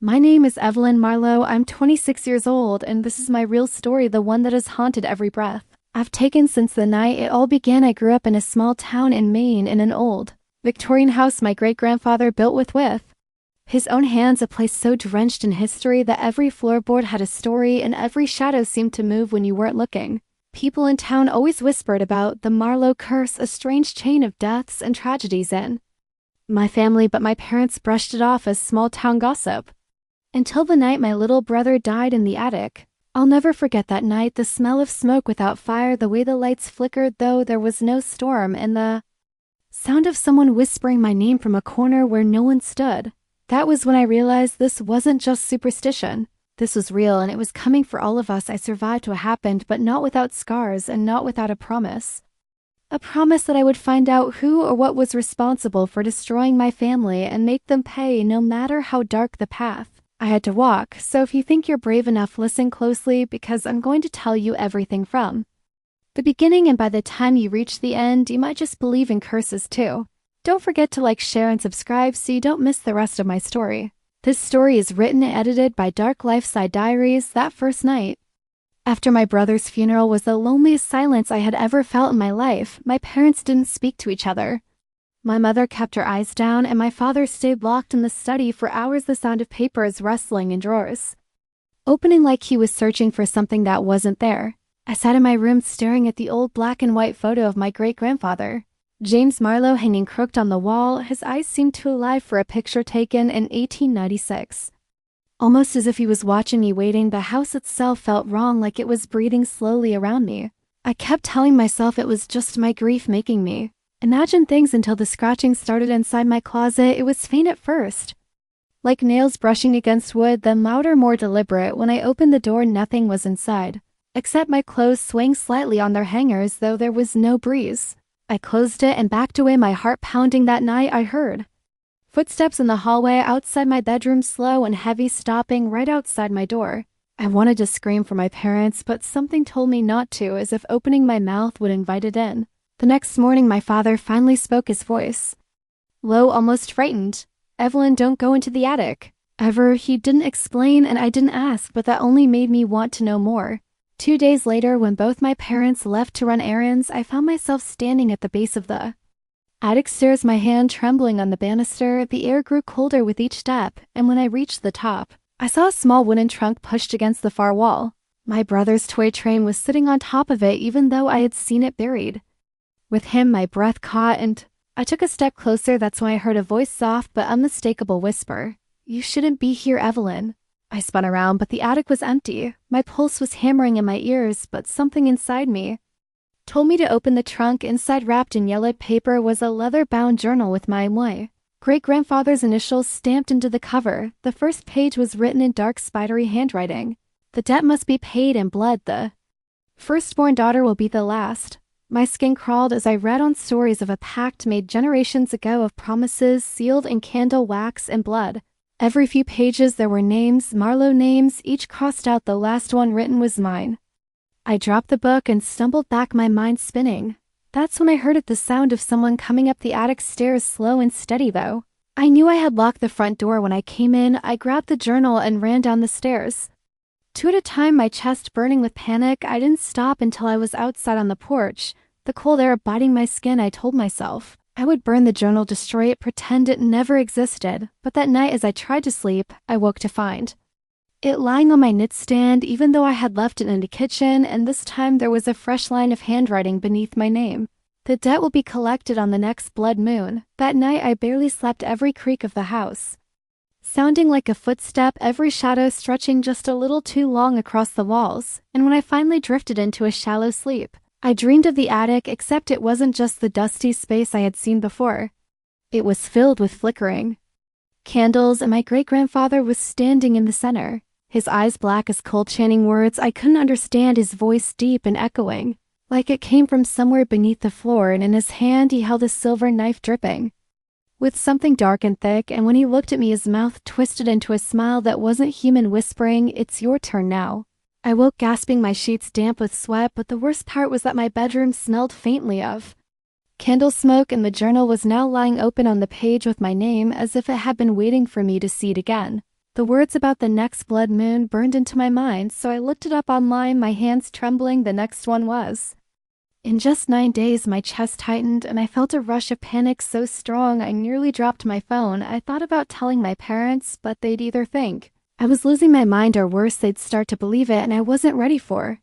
My name is Evelyn Marlowe. I'm 26 years old, and this is my real story, the one that has haunted every breath I've taken since the night it all began. I grew up in a small town in Maine in an old Victorian house my great-grandfather built with his own hands, a place so drenched in history that every floorboard had a story and every shadow seemed to move when you weren't looking. People in town always whispered about the Marlowe Curse, a strange chain of deaths and tragedies in my family, but my parents brushed it off as small-town gossip. Until the night my little brother died in the attic. I'll never forget that night, the smell of smoke without fire, the way the lights flickered though there was no storm, and the sound of someone whispering my name from a corner where no one stood. That was when I realized this wasn't just superstition. This was real, and it was coming for all of us. I survived what happened, but not without scars and not without a promise. A promise that I would find out who or what was responsible for destroying my family and make them pay, no matter how dark the path I had to walk. So if you think you're brave enough, listen closely, because I'm going to tell you everything from the beginning, and by the time you reach the end, you might just believe in curses too. Don't forget to like, share, and subscribe so you don't miss the rest of my story. This story is written and edited by Dark Lifeside Diaries. That first night after my brother's funeral was the loneliest silence I had ever felt in my life. My parents didn't speak to each other. My mother kept her eyes down, and my father stayed locked in the study for hours, the sound of papers rustling in drawers opening like he was searching for something that wasn't there. I sat in my room staring at the old black and white photo of my great-grandfather, James Marlowe, hanging crooked on the wall. His eyes seemed too alive for a picture taken in 1896. Almost as if he was watching me, waiting. The house itself felt wrong, like it was breathing slowly around me. I kept telling myself it was just my grief making me imagine things, until the scratching started inside my closet. It was faint at first, like nails brushing against wood, then louder, more deliberate. When I opened the door, nothing was inside, except my clothes swaying slightly on their hangers, though there was no breeze. I closed it and backed away, my heart pounding. That night I heard footsteps in the hallway outside my bedroom, slow and heavy, stopping right outside my door. I wanted to scream for my parents, but something told me not to, as if opening my mouth would invite it in. The next morning my father finally spoke, his voice low, almost frightened. "Evelyn, don't go into the attic." Ever. He didn't explain, and I didn't ask, but that only made me want to know more. 2 days later, when both my parents left to run errands, I found myself standing at the base of the attic stairs, my hand trembling on the banister. The air grew colder with each step, and when I reached the top, I saw a small wooden trunk pushed against the far wall. My brother's toy train was sitting on top of it, even though I had seen it buried with him. My breath caught, and I took a step closer. That's when I heard a voice, soft but unmistakable whisper, "You shouldn't be here, Evelyn." I spun around, but the attic was empty. My pulse was hammering in my ears, but something inside me told me to open the trunk. Inside, wrapped in yellowed paper, was a leather-bound journal with my great-grandfather's initials stamped into the cover. The first page was written in dark, spidery handwriting. "The debt must be paid in blood. The firstborn daughter will be the last." My skin crawled as I read on stories of a pact made generations ago, of promises sealed in candle wax and blood. Every few pages there were names, Marlowe names, each crossed out. The last one written was mine. I dropped the book and stumbled back, my mind spinning. That's when I heard it, the sound of someone coming up the attic stairs, slow and steady though. I knew I had locked the front door when I came in. I grabbed the journal and ran down the stairs, 2 at a time, my chest burning with panic. I didn't stop until I was outside on the porch, the cold air biting my skin. I told myself I would burn the journal, destroy it, pretend it never existed. But that night, as I tried to sleep, I woke to find it lying on my nightstand, even though I had left it in the kitchen, and this time there was a fresh line of handwriting beneath my name. "The debt will be collected on the next blood moon." That night I barely slept, every creak of the house sounding like a footstep, every shadow stretching just a little too long across the walls. And when I finally drifted into a shallow sleep, I dreamed of the attic, except it wasn't just the dusty space I had seen before. It was filled with flickering candles, and my great-grandfather was standing in the center, his eyes black as coal, chanting words I couldn't understand, his voice deep and echoing, like it came from somewhere beneath the floor, and in his hand he held a silver knife dripping with something dark and thick. And when he looked at me, his mouth twisted into a smile that wasn't human, whispering, "It's your turn now." I woke gasping, my sheets damp with sweat, but the worst part was that my bedroom smelled faintly of candle smoke, and the journal was now lying open on the page with my name, as if it had been waiting for me to see it again. The words about the next blood moon burned into my mind, so I looked it up online, my hands trembling. The next one was. In just 9 days, my chest tightened, and I felt a rush of panic so strong I nearly dropped my phone. I thought about telling my parents, but they'd either think I was losing my mind or worse, they'd start to believe it, and I wasn't ready for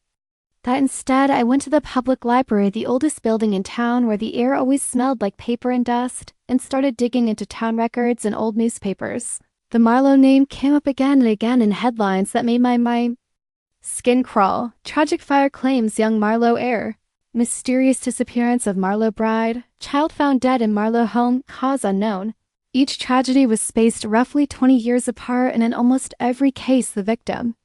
that. Instead, I went to the public library, the oldest building in town, where the air always smelled like paper and dust, and started digging into town records and old newspapers. The Marlowe name came up again and again in headlines that made my skin crawl. Tragic fire claims young Marlowe heir. Mysterious disappearance of Marlowe bride. Child found dead in Marlowe home, cause unknown. Each tragedy was spaced roughly 20 years apart, and in almost every case the victim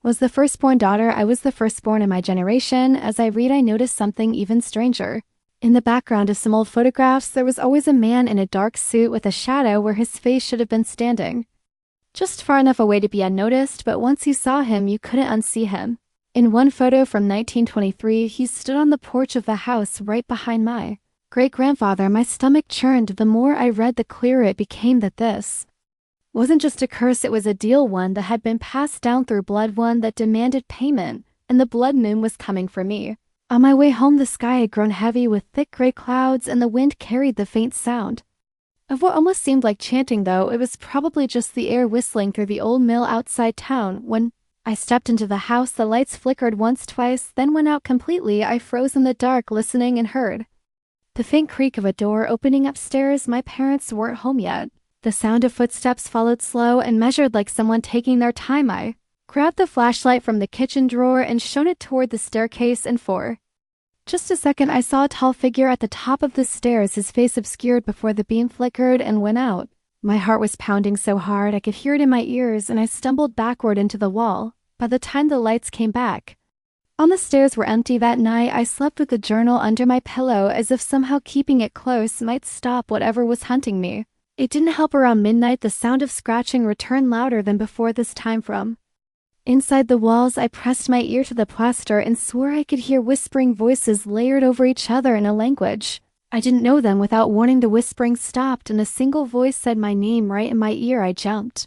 was the firstborn daughter. I was the firstborn in my generation. As I read, I noticed something even stranger. In the background of some old photographs, there was always a man in a dark suit with a shadow where his face should have been standing. Just far enough away to be unnoticed, but once you saw him, you couldn't unsee him. In one photo from 1923, he stood on the porch of the house right behind my great-grandfather. My stomach churned. The more I read, the clearer it became that this wasn't just a curse, it was a deal, one that had been passed down through blood, one that demanded payment, and the blood moon was coming for me. On my way home, the sky had grown heavy with thick gray clouds, and the wind carried the faint sound of what almost seemed like chanting, though it was probably just the air whistling through the old mill outside town. When I stepped into the house, the lights flickered once, twice, then went out completely. I froze in the dark, listening, and heard the faint creak of a door opening upstairs. My parents weren't home yet. The sound of footsteps followed, slow and measured, like someone taking their time. I grabbed the flashlight from the kitchen drawer and shone it toward the staircase, and for just a second I saw a tall figure at the top of the stairs, his face obscured before the beam flickered and went out. My heart was pounding so hard I could hear it in my ears, and I stumbled backward into the wall. By the time the lights came back on, the stairs were empty. That night, I slept with the journal under my pillow, as if somehow keeping it close might stop whatever was hunting me. It didn't help. Around midnight, the sound of scratching returned, louder than before, this time from inside the walls. I pressed my ear to the plaster and swore I could hear whispering voices layered over each other in a language I didn't know them. Without warning, the whispering stopped, and a single voice said my name right in my ear. I jumped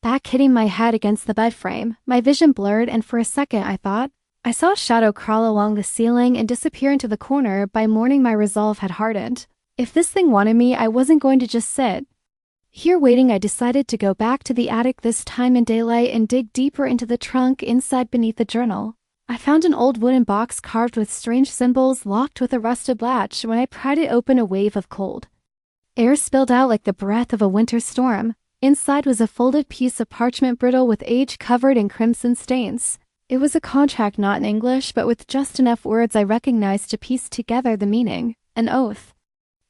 back, hitting my head against the bed frame. My vision blurred, and for a second I thought I saw a shadow crawl along the ceiling and disappear into the corner. By morning, my resolve had hardened. If this thing wanted me, I wasn't going to just sit here waiting. I decided to go back to the attic, this time in daylight, and dig deeper into the trunk. Inside, beneath the journal, I found an old wooden box carved with strange symbols, locked with a rusted latch. When I pried it open, a wave of cold air spilled out like the breath of a winter storm. Inside was a folded piece of parchment, brittle with age, covered in crimson stains. It was a contract, not in English, but with just enough words I recognized to piece together the meaning. An oath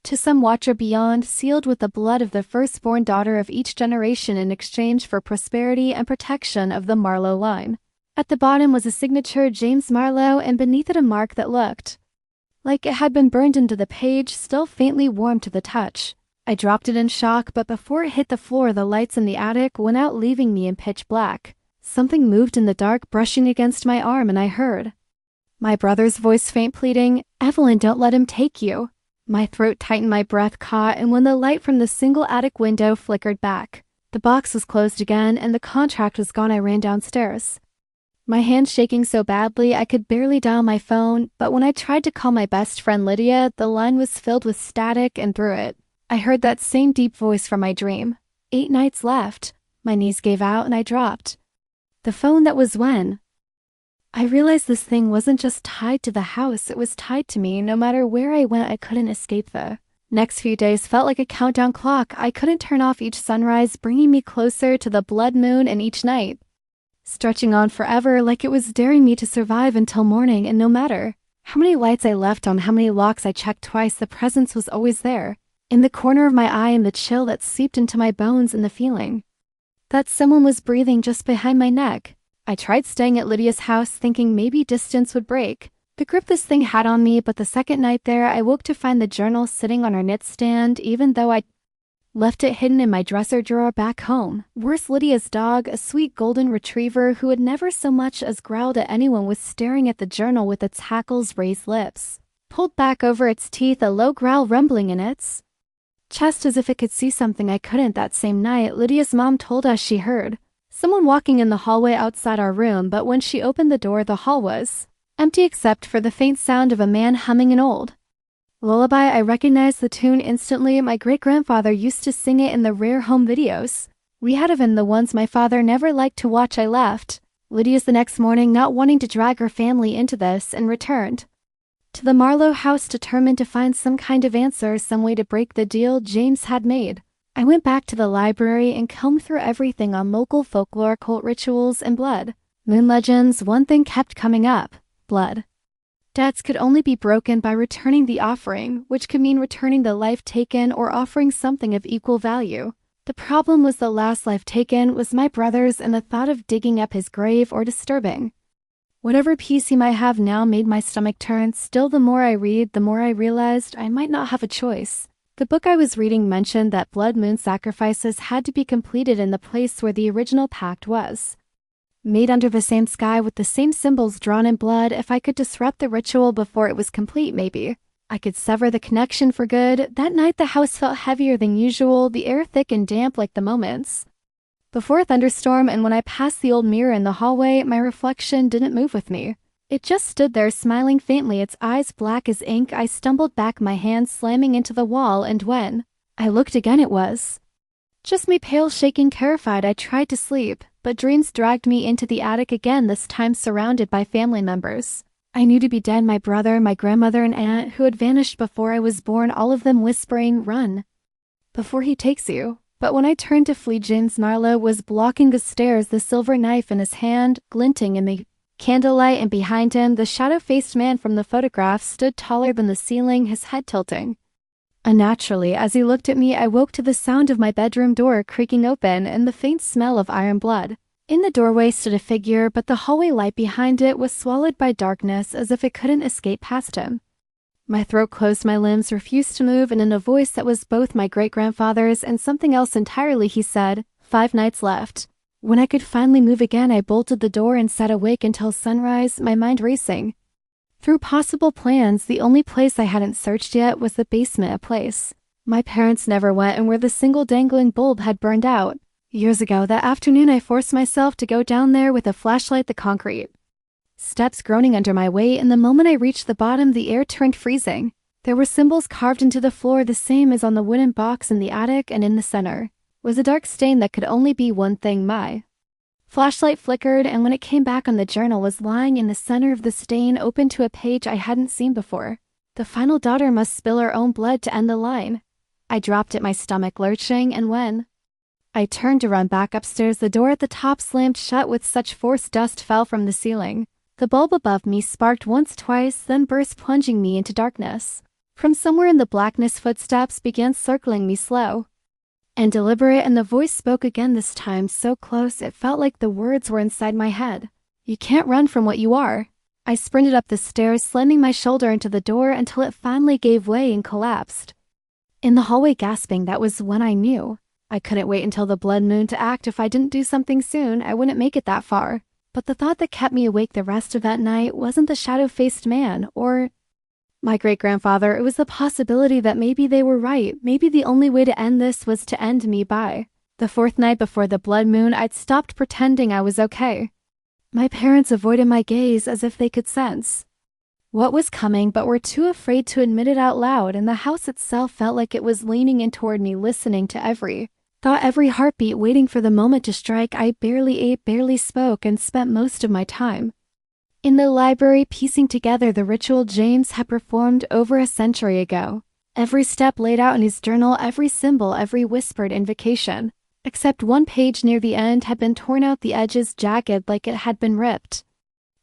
to some watcher beyond, sealed with the blood of the firstborn daughter of each generation in exchange for prosperity and protection of the Marlowe line. At the bottom was a signature, James Marlowe, and beneath it a mark that looked like it had been burned into the page, still faintly warm to the touch. I dropped it in shock, but before it hit the floor, the lights in the attic went out, leaving me in pitch black. Something moved in the dark, brushing against my arm, and I heard my brother's voice, faint, pleading, "Evelyn, don't let him take you." My throat tightened, my breath caught, and when the light from the single attic window flickered back, the box was closed again, and the contract was gone. I ran downstairs, my hands shaking so badly I could barely dial my phone, but when I tried to call my best friend Lydia, the line was filled with static, and through it, I heard that same deep voice from my dream. 8 nights left. My knees gave out, and I dropped the phone. That was when I realized this thing wasn't just tied to the house, it was tied to me. No matter where I went, I couldn't escape. The next few days felt like a countdown clock. I couldn't turn off each sunrise, bringing me closer to the blood moon, and each night stretching on forever, like it was daring me to survive until morning. And no matter how many lights I left on, how many locks I checked twice, the presence was always there, in the corner of my eye, and the chill that seeped into my bones, and the feeling that someone was breathing just behind my neck. I tried staying at Lydia's house, thinking maybe distance would break the grip this thing had on me, but the second night there, I woke to find the journal sitting on her nightstand, even though I'd left it hidden in my dresser drawer back home. Worse, Lydia's dog, a sweet golden retriever who had never so much as growled at anyone, was staring at the journal with its hackles, raised lips pulled back over its teeth, a low growl rumbling in its chest as if it could see something I couldn't. That same night, Lydia's mom told us she heard someone walking in the hallway outside our room, but when she opened the door, the hall was empty except for the faint sound of a man humming an old lullaby. I recognized the tune instantly. My great-grandfather used to sing it in the rare home videos we had of him, the ones my father never liked to watch. I left Lydia's the next morning, not wanting to drag her family into this, and returned to the Marlowe house determined to find some kind of answer, some way to break the deal James had made. I went back to the library and combed through everything on local folklore, cult rituals, and blood moon legends. One thing kept coming up: blood debts could only be broken by returning the offering, which could mean returning the life taken or offering something of equal value. The problem was the last life taken was my brother's, and the thought of digging up his grave or disturbing whatever peace he might have now made my stomach turn. Still, the more I read, the more I realized I might not have a choice. The book I was reading mentioned that blood moon sacrifices had to be completed in the place where the original pact was made, under the same sky with the same symbols drawn in blood. If I could disrupt the ritual before it was complete, maybe I could sever the connection for good. That night the house felt heavier than usual, the air thick and damp like the moments before a thunderstorm, and when I passed the old mirror in the hallway, my reflection didn't move with me. It just stood there, smiling faintly, its eyes black as ink. I stumbled back, my hand slamming into the wall, and when I looked again, it was just me, pale, shaking, terrified. I tried to sleep, but dreams dragged me into the attic again, this time surrounded by family members I knew to be dead: my brother, my grandmother, and aunt, who had vanished before I was born, all of them whispering, "Run before he takes you." But when I turned to flee, James Marlowe was blocking the stairs, the silver knife in his hand glinting in the candlelight, and behind him, the shadow-faced man from the photograph stood taller than the ceiling, his head tilting unnaturally. As he looked at me, I woke to the sound of my bedroom door creaking open and the faint smell of iron blood. In the doorway stood a figure, but the hallway light behind it was swallowed by darkness, as if it couldn't escape past him. My throat closed, my limbs refused to move, and in a voice that was both my great-grandfather's and something else entirely, he said, 5 nights left. When I could finally move again, I bolted the door and sat awake until sunrise, my mind racing through possible plans. The only place I hadn't searched yet was the basement, a place my parents never went and where the single dangling bulb had burned out years ago. That afternoon, I forced myself to go down there with a flashlight, the concrete steps groaning under my weight, and the moment I reached the bottom, the air turned freezing. There were symbols carved into the floor, the same as on the wooden box in the attic, and in the center was a dark stain that could only be one thing. My flashlight flickered, and when it came back on, the journal was lying in the center of the stain, open to a page I hadn't seen before. The final daughter must spill her own blood to end the line. I dropped it, my stomach lurching, and when I turned to run back upstairs, the door at the top slammed shut with such force dust fell from the ceiling. The bulb above me sparked once, twice, then burst, plunging me into darkness. From somewhere in the blackness, footsteps began circling me, slow and deliberate, and the voice spoke again, this time so close it felt like the words were inside my head. "You can't run from what you are." I sprinted up the stairs, slamming my shoulder into the door until it finally gave way and collapsed in the hallway, gasping. That was when I knew I couldn't wait until the blood moon to act. If I didn't do something soon, I wouldn't make it that far. But the thought that kept me awake the rest of that night wasn't the shadow-faced man or my great-grandfather. It was the possibility that maybe they were right. Maybe the only way to end this was to end me. By the 4th night before the blood moon, I'd stopped pretending I was okay. My parents avoided my gaze as if they could sense what was coming, but were too afraid to admit it out loud, and the house itself felt like it was leaning in toward me, listening to every thought, every heartbeat, waiting for the moment to strike. I barely ate, barely spoke, and spent most of my time in the library piecing together the ritual James had performed over a century ago. Every step laid out in his journal, every symbol, every whispered invocation, except one page near the end, had been torn out, the edges jagged like it had been ripped.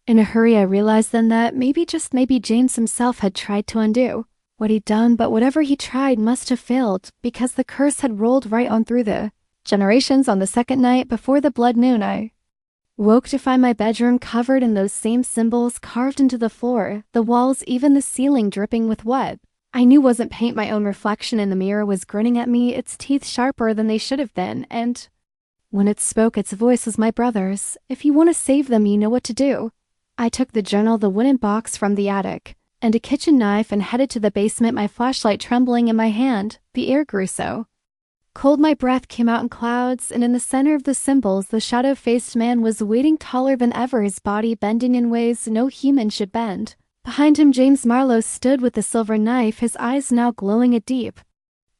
In a hurry, I realized then that maybe, just maybe, James himself had tried to undo what he'd done, but whatever he tried must have failed, because the curse had rolled right on through the generations. On the 2nd night before the blood moon, I woke to find my bedroom covered in those same symbols carved into the floor, the walls, even the ceiling dripping with what I knew wasn't paint. My own reflection in the mirror was grinning at me, its teeth sharper than they should have been, and when it spoke, its voice was my brother's. "If you want to save them, you know what to do." I took the journal, the wooden box, from the attic, and a kitchen knife and headed to the basement, my flashlight trembling in my hand. The air grew so cold my breath came out in clouds, and in the center of the symbols the shadow-faced man was waiting, taller than ever, his body bending in ways no human should bend. Behind him James Marlowe stood with the silver knife, his eyes now glowing a deep,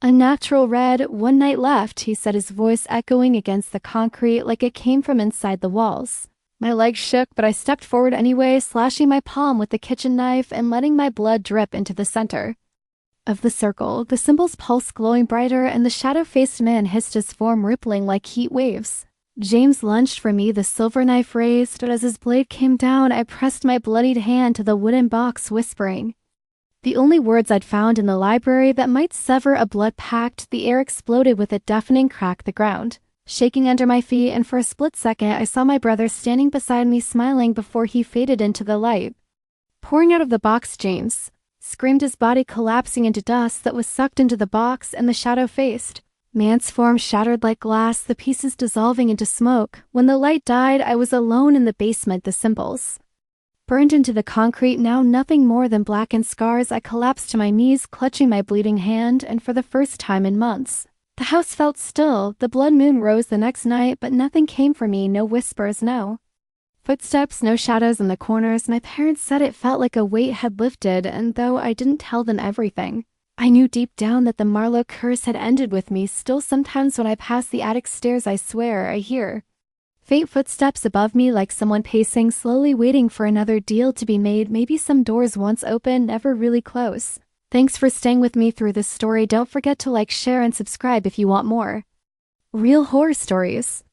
unnatural red. "One night left," he said, his voice echoing against the concrete like it came from inside the walls. My legs shook, but I stepped forward anyway, slashing my palm with the kitchen knife and letting my blood drip into the center of the circle. The symbol's pulse glowing brighter, and the shadow-faced man hissed, his form rippling like heat waves. James lunged for me, the silver knife raised, but as his blade came down, I pressed my bloodied hand to the wooden box, whispering the only words I'd found in the library that might sever a blood pact. The air exploded with a deafening crack, the ground shaking under my feet, and for a split second I saw my brother standing beside me, smiling before he faded into the light. "Pouring out of the box, James!" screamed, his body collapsing into dust that was sucked into the box, and the shadow-faced man's form shattered like glass, the pieces dissolving into smoke. When the light died, I was alone in the basement, the symbols burned into the concrete, now nothing more than blackened scars. I collapsed to my knees, clutching my bleeding hand, and for the first time in months, the house felt still. The blood moon rose the next night, but nothing came for me, no whispers, no footsteps, no shadows in the corners. My parents said it felt like a weight had lifted, and though I didn't tell them everything, I knew deep down that the Marlowe curse had ended with me. Still, sometimes when I pass the attic stairs, I swear I hear faint footsteps above me, like someone pacing slowly, waiting for another deal to be made. Maybe some doors once open, never really close. Thanks for staying with me through this story. Don't forget to like, share, and subscribe if you want more real horror stories.